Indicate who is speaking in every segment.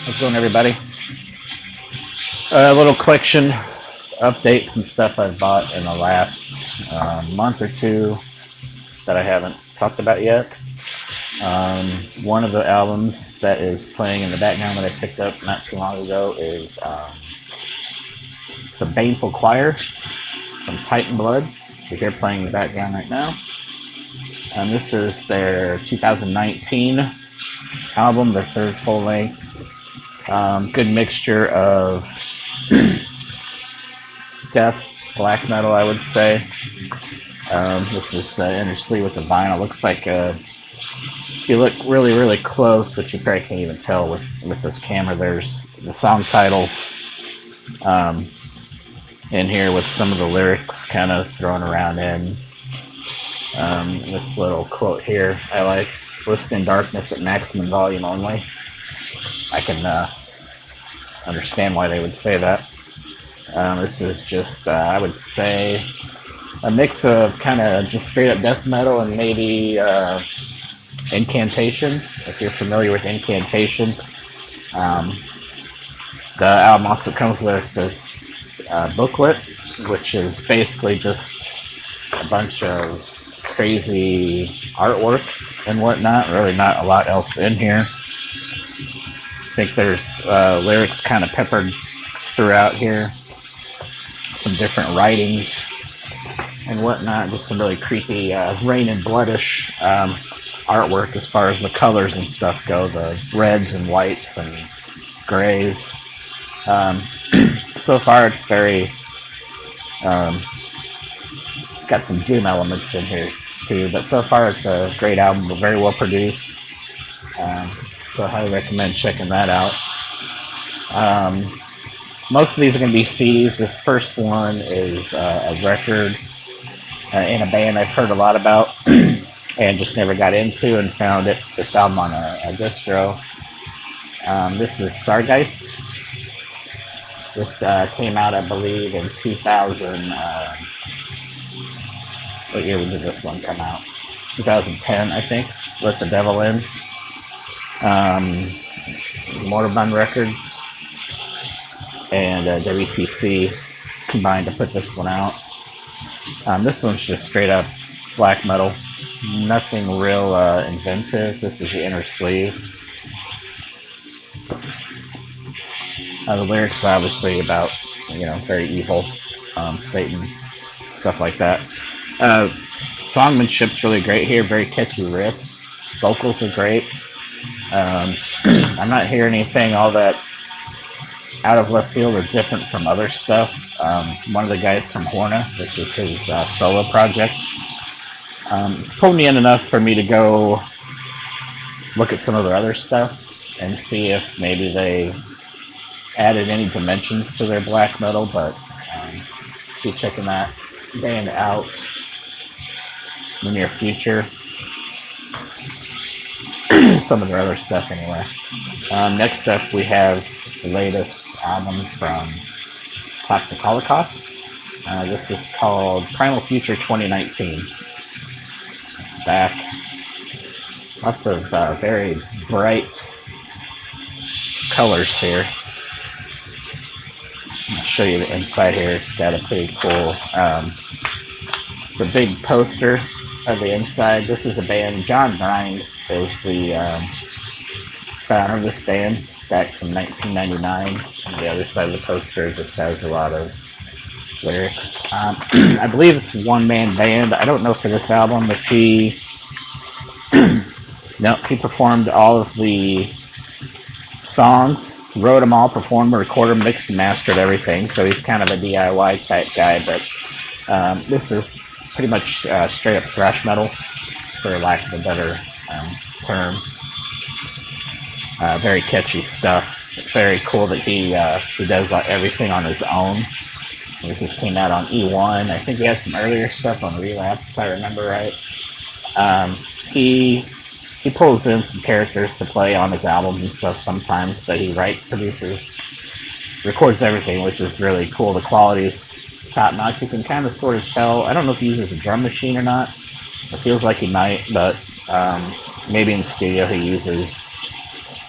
Speaker 1: How's it going, everybody? A little collection updates and stuff I've bought in the last month or two that I haven't talked about yet. One of the albums that is playing in the background that I picked up not too long ago is The Baneful Choir from Teitanblood, which you hear playing in the background right now. And this is their 2019 album, their third full length. Good mixture of death, black metal, I would say. This is the inner sleeve with the vinyl. It looks like if you look really, really close, which you probably can't even tell with this camera, there's the song titles in here with some of the lyrics kind of thrown around in. This little quote here I like: "Listen in darkness at maximum volume only." I can understand why they would say that. This is just, I would say, a mix of kind of just straight up death metal and maybe incantation, if you're familiar with incantation. The album also comes with this booklet, which is basically just a bunch of crazy artwork and whatnot. Really not a lot else in here. I think there's lyrics kind of peppered throughout here, some different writings and whatnot, just some really creepy rain and bloodish artwork as far as the colors and stuff go, the reds and whites and grays. So far it's very got some doom elements in here too, but so far it's a great album, very well produced. So I highly recommend checking that out. Most of these are going to be CDs. This first one is a record in a band I've heard a lot about and just never got into, and found this album on a distro. This is Sargeist. This came out, I believe, in 2000. What year did this one come out? 2010, I think. Let the Devil In. Moribund Records and WTC combined to put this one out. This one's just straight up black metal, nothing real inventive. This is the inner sleeve. The lyrics are obviously about, very evil, Satan, stuff like that. Songmanship's really great here, very catchy riffs. Vocals are great. I'm not hearing anything all that out of left field or different from other stuff. One of the guys from Horna, this is his solo project. It's pulled me in enough for me to go look at some of their other stuff and see if maybe they added any dimensions to their black metal, but be checking that band out in the near future. Some of their other stuff anyway. Next up we have the latest album from Toxic Holocaust. This is called Primal Future 2019. It's back. Lots of very bright colors here. I'll show you the inside here. It's got a pretty cool, it's a big poster of the inside. This is a band. John Bryan is the founder of this band back from 1999. And the other side of the poster just has a lot of lyrics. I believe it's a one-man band. I don't know for this album if he no, he performed all of the songs, wrote them all, performed, recorded them, mixed and mastered everything. So he's kind of a DIY type guy, but this is pretty much straight up thrash metal, for lack of a better term. Very catchy stuff. Very cool that he does everything on his own. This just came out on E1. I think he had some earlier stuff on Relapse, if I remember right. He pulls in some characters to play on his albums and stuff sometimes, but he writes, produces, records everything, which is really cool. The quality is top notch. You can kind of sort of tell. I don't know if he uses a drum machine or not. It feels like he might, but maybe in the studio he uses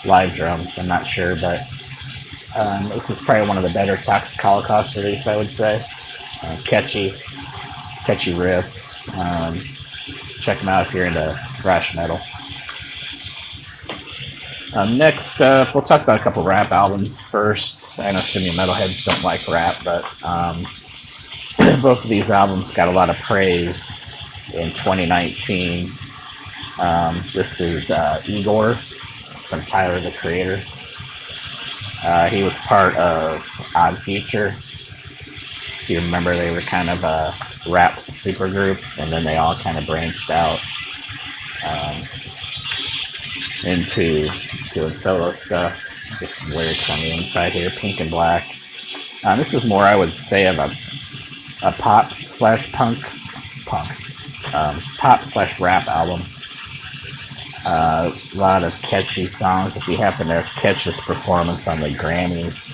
Speaker 1: live drums. I'm not sure, but this is probably one of the better Toxic Holocaust releases, I would say. Catchy riffs. Check them out if you're into thrash metal. Next, we'll talk about a couple rap albums first. I know some of you metalheads don't like rap, but both of these albums got a lot of praise in 2019. This is Igor from Tyler, the Creator. He was part of Odd Future. If you remember, they were kind of a rap supergroup, and then they all kind of branched out into doing solo stuff. Just some lyrics on the inside here, Pink and Black. This is more, I would say, of a pop slash rap album. A lot of catchy songs. If you happen to catch this performance on the Grammys,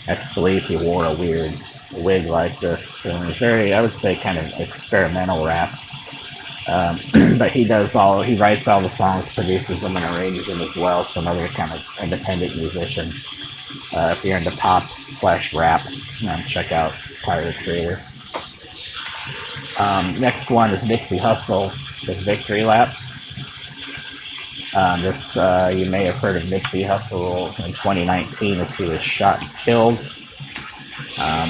Speaker 1: I believe he wore a weird wig like this. And it was very, I would say, kind of experimental rap. But he writes all the songs, produces them, and arranges them as well. Some other kind of independent musician. If you're into pop slash rap, check out Tyler, the Creator. Next one is Nipsey Hussle with Victory Lap. This you may have heard of Nipsey Hussle in 2019 as he was shot and killed,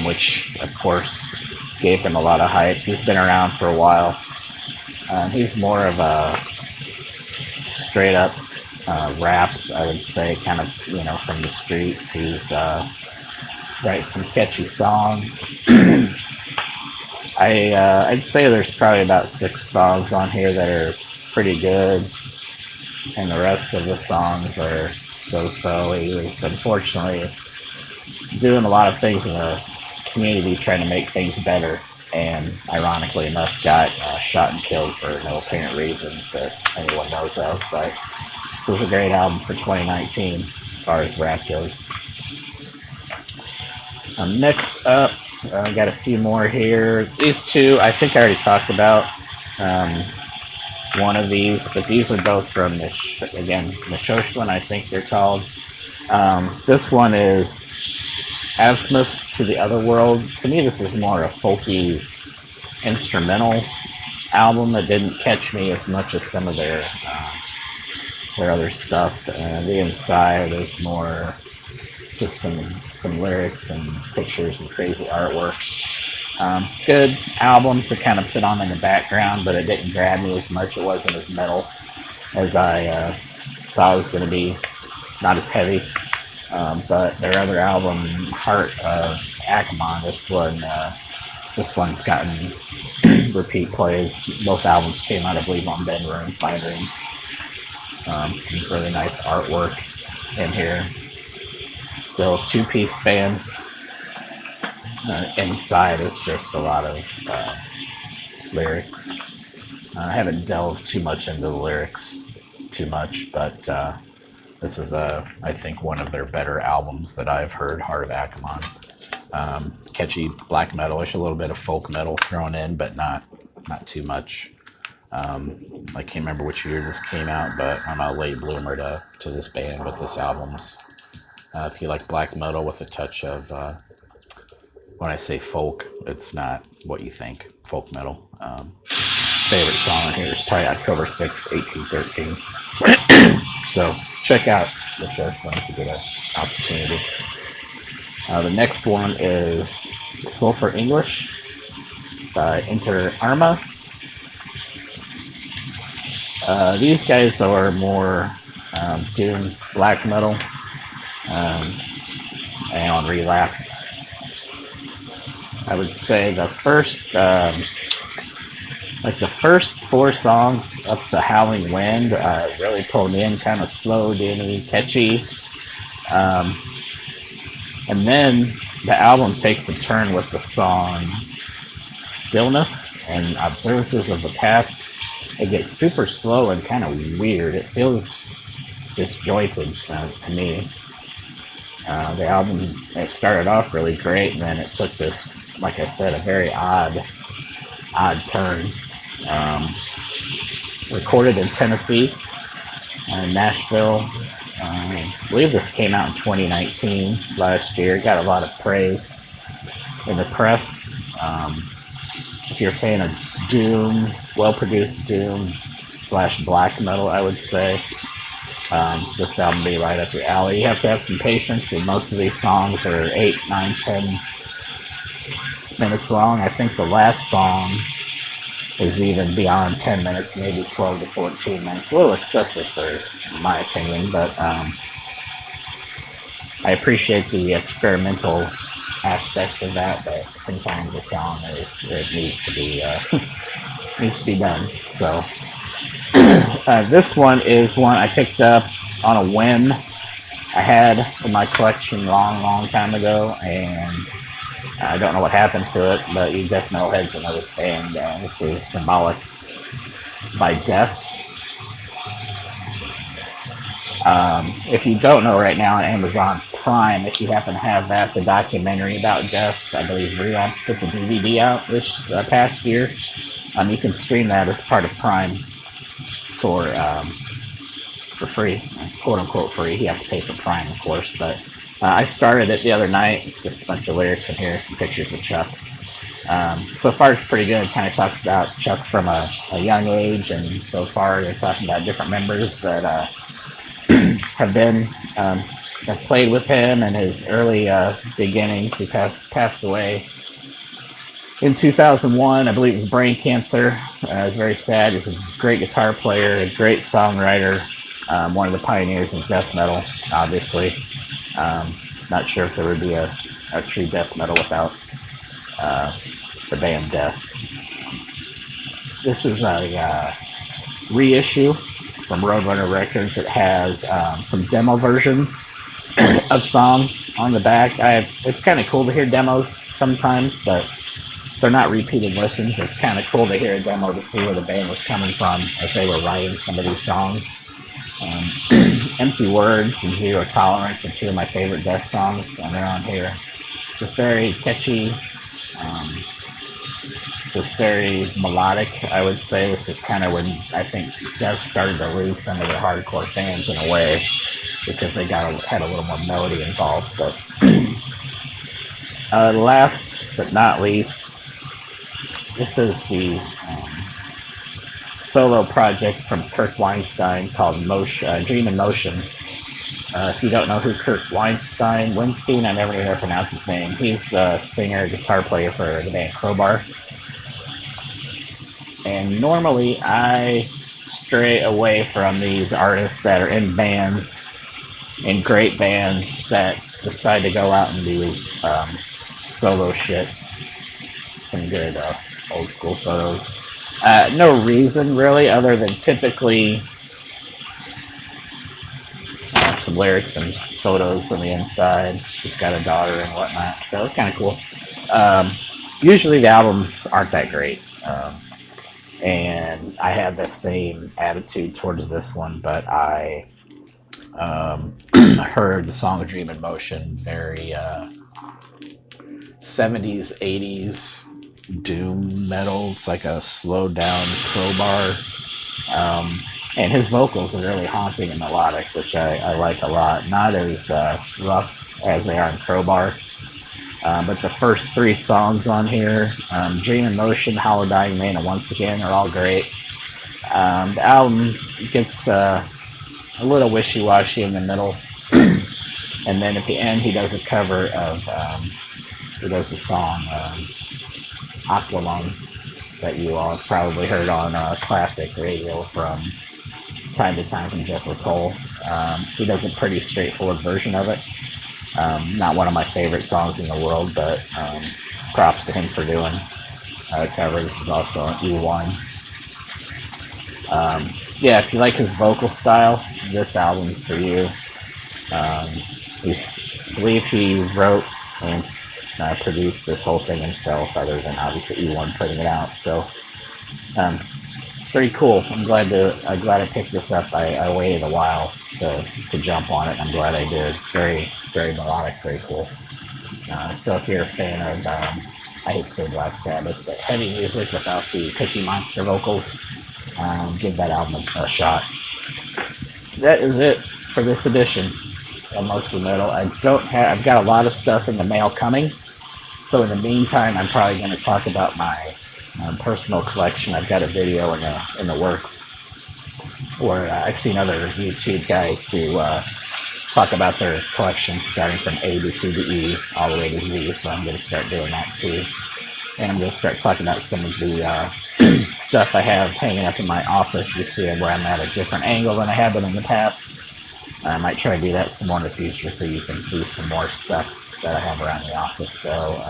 Speaker 1: which of course gave him a lot of hype. He's been around for a while. He's more of a straight up rap, I would say, kind of, from the streets. He's writes some catchy songs. I'd say there's probably about 6 songs on here that are pretty good, and the rest of the songs are so-so. He was unfortunately doing a lot of things in the community trying to make things better, and ironically enough got shot and killed for no apparent reason that anyone knows of. But this was a great album for 2019 as far as rap goes. Next up, I got a few more here. These two, I think I already talked about one of these, but these are both from Nechochwen, I think they're called. This one is Azimuth to the Other World. To me, this is more a folky instrumental album that didn't catch me as much as some of their other stuff. The inside is more just some lyrics and pictures and crazy artwork. Good album to kind of put on in the background, but it didn't grab me as much. It wasn't as metal as I thought it was going to be. Not as heavy. But their other album, Heart of Akamon, this one's gotten repeat plays. Both albums came out, I believe, on Ben Room, Fine Room. Some really nice artwork in here. Still 2-piece band. Inside is just a lot of lyrics. I haven't delved too much into the lyrics but this is, I think, one of their better albums that I've heard, Heart of Akamon. Catchy black metalish, a little bit of folk metal thrown in, but not too much. I can't remember which year this came out, but I'm a late bloomer to this band with this album's. If you like black metal with a touch of, when I say folk, it's not what you think, folk metal. Favorite song on here is probably October 6, 1813. So check out the show if you get an opportunity. The next one is Sulphur English by Inter Arma. These guys are more doing black metal and on Relapse. I would say the first 4 songs up to Howling Wind really pulled me in, kind of slow, dinny, catchy. And then the album takes a turn with the song Stillness and Observances of the Path. It gets super slow and kind of weird. It feels disjointed to me. The album, it started off really great, and then it took this, like I said, a very odd turn. Recorded in Tennessee, Nashville, I believe this came out in 2019, last year. Got a lot of praise in the press. If you're a fan of doom, well-produced doom / black metal, I would say this album will be right up your alley. You have to have some patience, and most of these songs are 8, 9, 10 minutes long. I think the last song is even beyond 10 minutes, maybe 12 to 14 minutes. A little excessive for my opinion, but I appreciate the experimental aspects of that, but sometimes a song it needs to be needs to be done. So this one is one I picked up on a whim. I had in my collection long time ago, and I don't know what happened to it, but you death metal heads know this band. This is Symbolic by Death. If you don't know, right now on Amazon Prime, if you happen to have that, the documentary about Death, I believe Relapse put the DVD out this past year. You can stream that as part of Prime for free, quote unquote free. You have to pay for Prime, of course, but I started it the other night. Just a bunch of lyrics in here, some pictures of Chuck. So far it's pretty good. It kind of talks about Chuck from a young age, and so far they're talking about different members that have played with him in his early beginnings. He passed away in 2001. I believe it was brain cancer. It was very sad. He's a great guitar player, a great songwriter, one of the pioneers of death metal, obviously. Not sure if there would be a true death metal without the band Death. This is a reissue from Roadrunner Records. It has some demo versions of songs on the back. It's kind of cool to hear demos sometimes, but they're not repeated listens. It's kind of cool to hear a demo to see where the band was coming from as they were writing some of these songs. Empty Words and Zero Tolerance are two of my favorite Death songs, and they're on here. Just very catchy, just very melodic, I would say. This is kind of when I think Death started to lose some of their hardcore fans in a way, because they had a little more melody involved. But last but not least, this is the solo project from Kirk Windstein called Dream in Motion. If you don't know who Kirk Windstein, I never knew how to pronounce his name. He's the singer, guitar player for the band Crowbar. And normally I stray away from these artists that are in bands, in great bands, that decide to go out and do solo shit. Some good old school photos. No reason really, other than typically some lyrics and photos on the inside. He's got a daughter and whatnot, so it's kind of cool. Usually the albums aren't that great, and I have the same attitude towards this one, but I heard the song Dream in Motion, very 70s, 80s doom metal. It's like a slowed down Crowbar, and his vocals are really haunting and melodic, which I like a lot. Not as rough as they are in Crowbar, but the first three songs on here, Dream in Motion, Hollow Dying Man, and Once Again, are all great. The album gets a little wishy-washy in the middle, and then at the end he does a cover of he does the song Aqualung that you all have probably heard on classic radio from time to time from Jethro Tull. He does a pretty straightforward version of it. Not one of my favorite songs in the world, but props to him for doing a cover. This is also an E1. Yeah, if you like his vocal style, this album's for you. I believe he wrote and produced this whole thing himself, other than obviously E1 putting it out. So, pretty cool. I'm glad I picked this up. I waited a while to jump on it. I'm glad I did. Very, very melodic, very cool. So if you're a fan of, I hate to say Black Sabbath, but heavy music without the Cookie Monster vocals, give that album a shot. That is it for this edition of Mostly Metal. I've got a lot of stuff in the mail coming. So in the meantime, I'm probably going to talk about my personal collection. I've got a video in the works where I've seen other YouTube guys do talk about their collection starting from A to C to E all the way to Z. So I'm going to start doing that too. And I'm going to start talking about some of the stuff I have hanging up in my office. You see where I'm at a different angle than I have been in the past. I might try to do that some more in the future so you can see some more stuff that I have around the office. So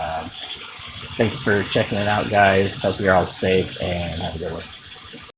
Speaker 1: thanks for checking it out, guys. Hope you're all safe and have a good one.